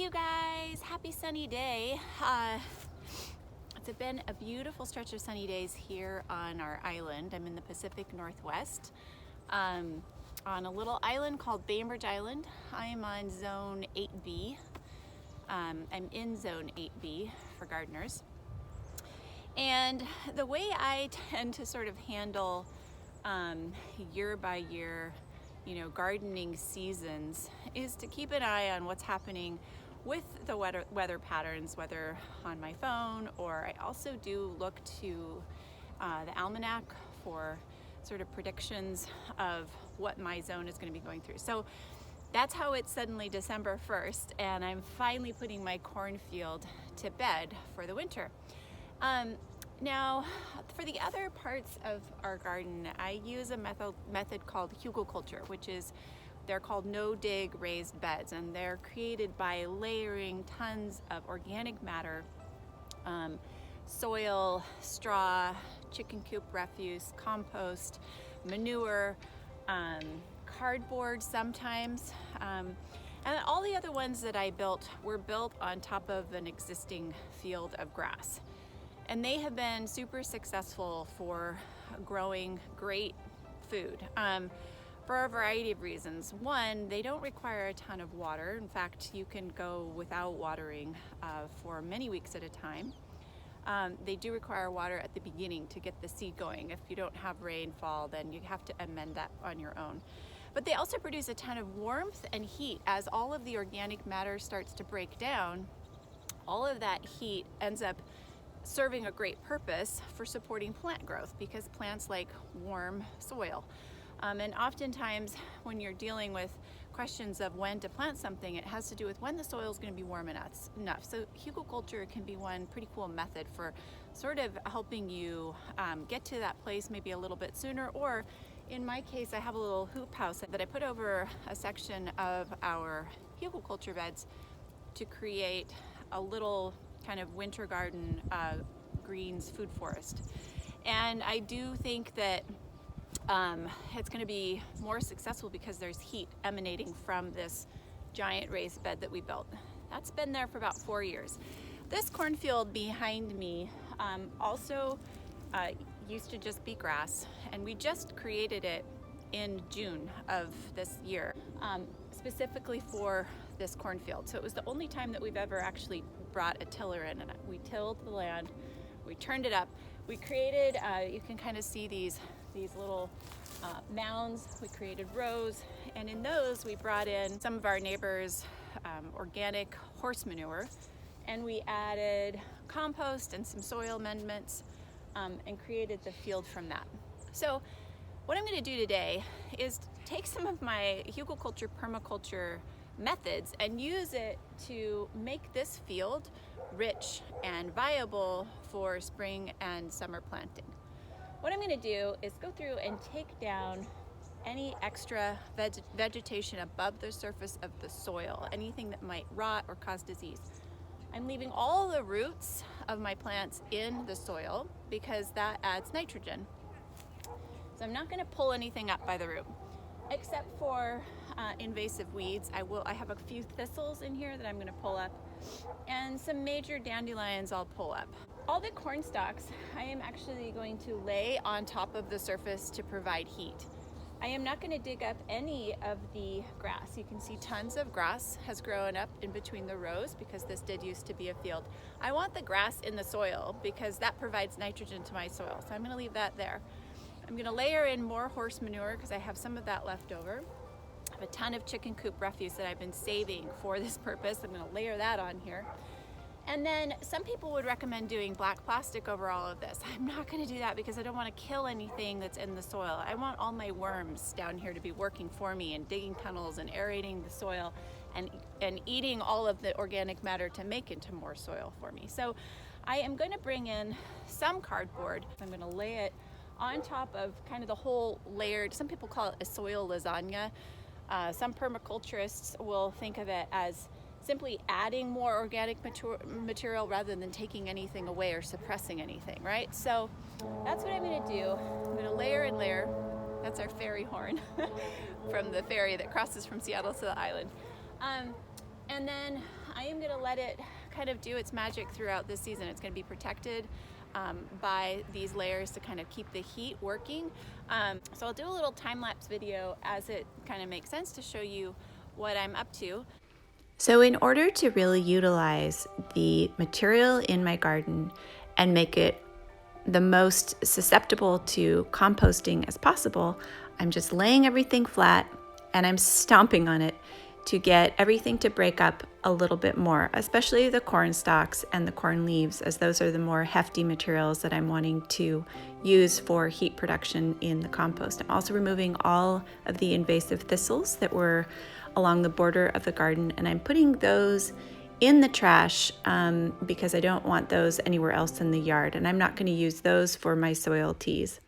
you guys, happy sunny day. It's been a beautiful stretch of sunny days here on our island. I'm in the Pacific Northwest on a little island called Bainbridge Island. I am on zone 8B. I'm in zone 8B for gardeners. And the way I tend to sort of handle year by year, gardening seasons is to keep an eye on what's happening with the weather patterns, whether on my phone, or I also do look to the almanac for sort of predictions of what my zone is going to be going through. So that's how it's suddenly December 1st, and I'm finally putting my cornfield to bed for the winter. Now, for the other parts of our garden, I use a method called Hugelkultur, which is, they're called no-dig raised beds, and they're created by layering tons of organic matter, soil, straw, chicken coop refuse, compost, manure, cardboard sometimes, and all the other ones that I built were built on top of an existing field of grass. And they have been super successful for growing great food for a variety of reasons. One, they don't require a ton of water. In fact, you can go without watering for many weeks at a time. They do require water at the beginning to get the seed going. If you don't have rainfall, then you have to amend that on your own. But they also produce a ton of warmth and heat. As all of the organic matter starts to break down, all of that heat ends up serving a great purpose for supporting plant growth, because plants like warm soil. And oftentimes when you're dealing with questions of when to plant something, it has to do with when the soil is going to be warm enough. So Hugelkultur can be one pretty cool method for sort of helping you get to that place maybe a little bit sooner. Or in my case, I have a little hoop house that I put over a section of our Hugelkultur beds to create a little kind of winter garden greens food forest. And I do think that it's going to be more successful because there's heat emanating from this giant raised bed that we built. That's been there for about 4 years. This cornfield behind me also used to just be grass, and we just created it in June of this year, specifically for this cornfield. So it was the only time that we've ever actually brought a tiller in, and we tilled the land, we turned it up, we created, you can kind of see these little mounds, we created rows, and in those we brought in some of our neighbors' organic horse manure, and we added compost and some soil amendments and created the field from that. So what I'm going to do today is take some of my Hugelkultur permaculture methods and use it to make this field rich and viable for spring and summer planting. What I'm going to do is go through and take down any extra vegetation above the surface of the soil, anything that might rot or cause disease. I'm leaving all the roots of my plants in the soil because that adds nitrogen. So I'm not going to pull anything up by the root, except for invasive weeds. I have a few thistles in here that I'm going to pull up, and some major dandelions I'll pull up. All the corn stalks I am actually going to lay on top of the surface to provide heat. I am not going to dig up any of the grass. You can see tons of grass has grown up in between the rows because this did used to be a field. I want the grass in the soil because that provides nitrogen to my soil, so I'm going to leave that there. I'm going to layer in more horse manure because I have some of that left over. I have a ton of chicken coop refuse that I've been saving for this purpose. I'm going to layer that on here. And then some people would recommend doing black plastic over all of this. I'm not going to do that because I don't want to kill anything that's in the soil. I want all my worms down here to be working for me and digging tunnels and aerating the soil and eating all of the organic matter to make into more soil for me. So I am going to bring in some cardboard. I'm going to lay it on top of kind of the whole layered, some people call it a soil lasagna. Some permaculturists will think of it as simply adding more organic material rather than taking anything away or suppressing anything, right? So that's what I'm going to do. I'm going to layer and layer. That's our ferry horn from the ferry that crosses from Seattle to the island. And then I am going to let it kind of do its magic throughout this season. It's going to be protected by these layers to kind of keep the heat working. So I'll do a little time-lapse video as it kind of makes sense to show you what I'm up to. So in order to really utilize the material in my garden and make it the most susceptible to composting as possible, I'm just laying everything flat and I'm stomping on it to get everything to break up a little bit more, especially the corn stalks and the corn leaves, as those are the more hefty materials that I'm wanting to use for heat production in the compost. I'm also removing all of the invasive thistles that were along the border of the garden, and I'm putting those in the trash because I don't want those anywhere else in the yard, and I'm not going to use those for my soil teas.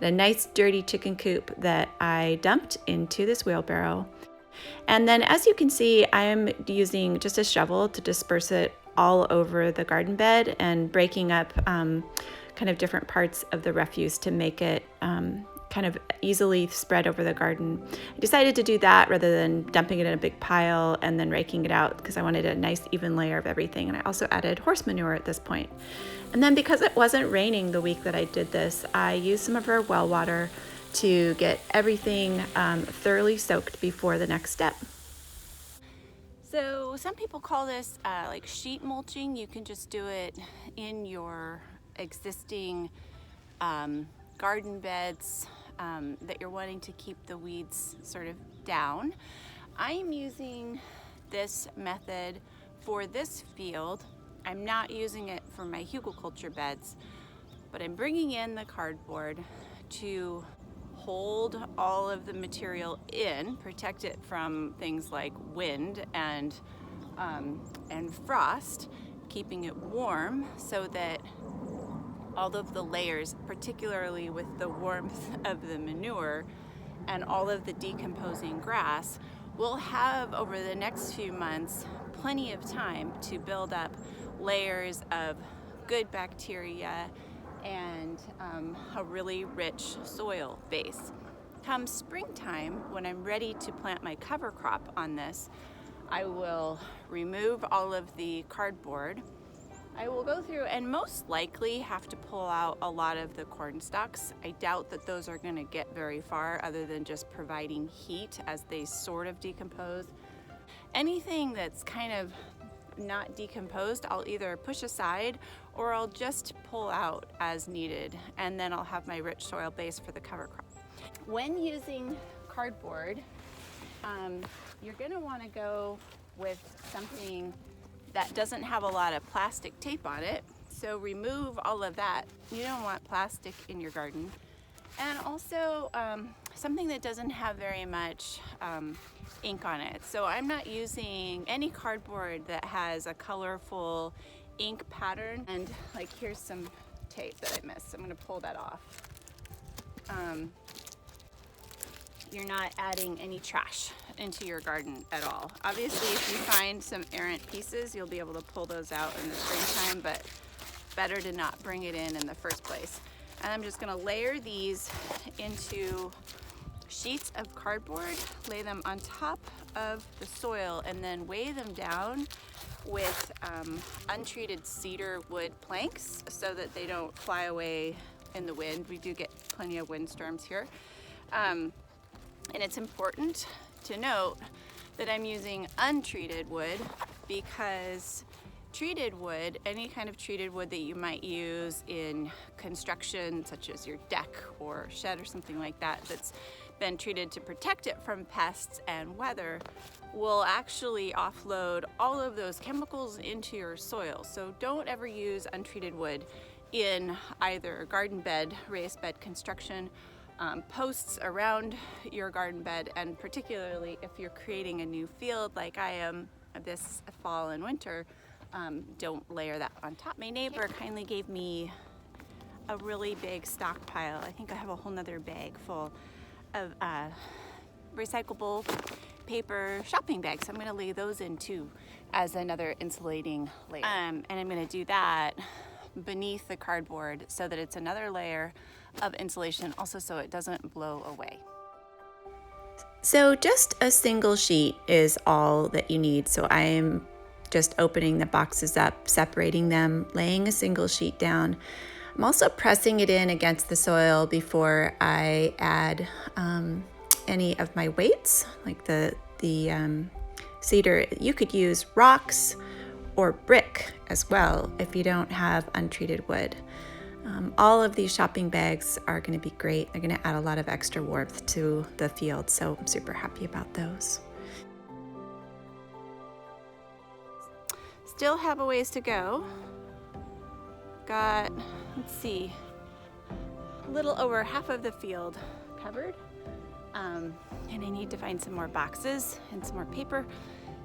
A nice dirty chicken coop that I dumped into this wheelbarrow. And then as you can see, I'm using just a shovel to disperse it all over the garden bed and breaking up kind of different parts of the refuse to make it kind of easily spread over the garden. I decided to do that rather than dumping it in a big pile and then raking it out because I wanted a nice even layer of everything. And I also added horse manure at this point. And then because it wasn't raining the week that I did this, I used some of our well water to get everything thoroughly soaked before the next step. So some people call this like sheet mulching. You can just do it in your existing garden beds that you're wanting to keep the weeds sort of down. I'm using this method for this field. I'm not using it for my Hugelkultur beds, but I'm bringing in the cardboard to hold all of the material in, protect it from things like wind and frost, keeping it warm so that all of the layers, particularly with the warmth of the manure and all of the decomposing grass, will have over the next few months plenty of time to build up layers of good bacteria and a really rich soil base. Come springtime, when I'm ready to plant my cover crop on this, I will remove all of the cardboard. I will go through and most likely have to pull out a lot of the corn stalks. I doubt that those are going to get very far other than just providing heat as they sort of decompose. Anything that's kind of not decomposed, I'll either push aside or I'll just pull out as needed, and then I'll have my rich soil base for the cover crop. When using cardboard, you're going to want to go with something that doesn't have a lot of plastic tape on it. So remove all of that. You don't want plastic in your garden. And also something that doesn't have very much ink on it. So I'm not using any cardboard that has a colorful ink pattern. And like here's some tape that I missed. I'm gonna pull that off. You're not adding any trash into your garden at all. Obviously, if you find some errant pieces, you'll be able to pull those out in the springtime, but better to not bring it in the first place. And I'm just gonna layer these into sheets of cardboard, lay them on top of the soil, and then weigh them down with untreated cedar wood planks so that they don't fly away in the wind. We do get plenty of windstorms here. And it's important to note that I'm using untreated wood because treated wood, any kind of treated wood that you might use in construction, such as your deck or shed or something like that, that's been treated to protect it from pests and weather, will actually offload all of those chemicals into your soil. So don't ever use untreated wood in either garden bed, raised bed construction, posts around your garden bed, and particularly if you're creating a new field like I am this fall and winter, don't layer that on top. My neighbor kindly gave me a really big stockpile. I think I have a whole nother bag full of recyclable paper shopping bags. So I'm gonna lay those in too as another insulating layer. And I'm gonna do that beneath the cardboard so that it's another layer of insulation, also so it doesn't blow away. So just a single sheet is all that you need. So I am just opening the boxes up, separating them, laying a single sheet down. I'm also pressing it in against the soil before I add any of my weights, like the cedar. You could use rocks or brick as well if you don't have untreated wood. All of these shopping bags are going to be great. They're going to add a lot of extra warmth to the field, so I'm super happy about those. Still have a ways to go. Got, let's see, a little over half of the field covered. And I need to find some more boxes and some more paper.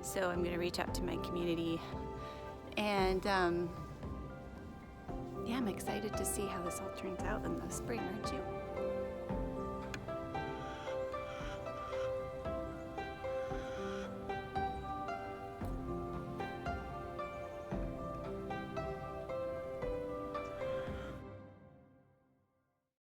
So I'm going to reach out to my community. And yeah, I'm excited to see how this all turns out in the spring, aren't you?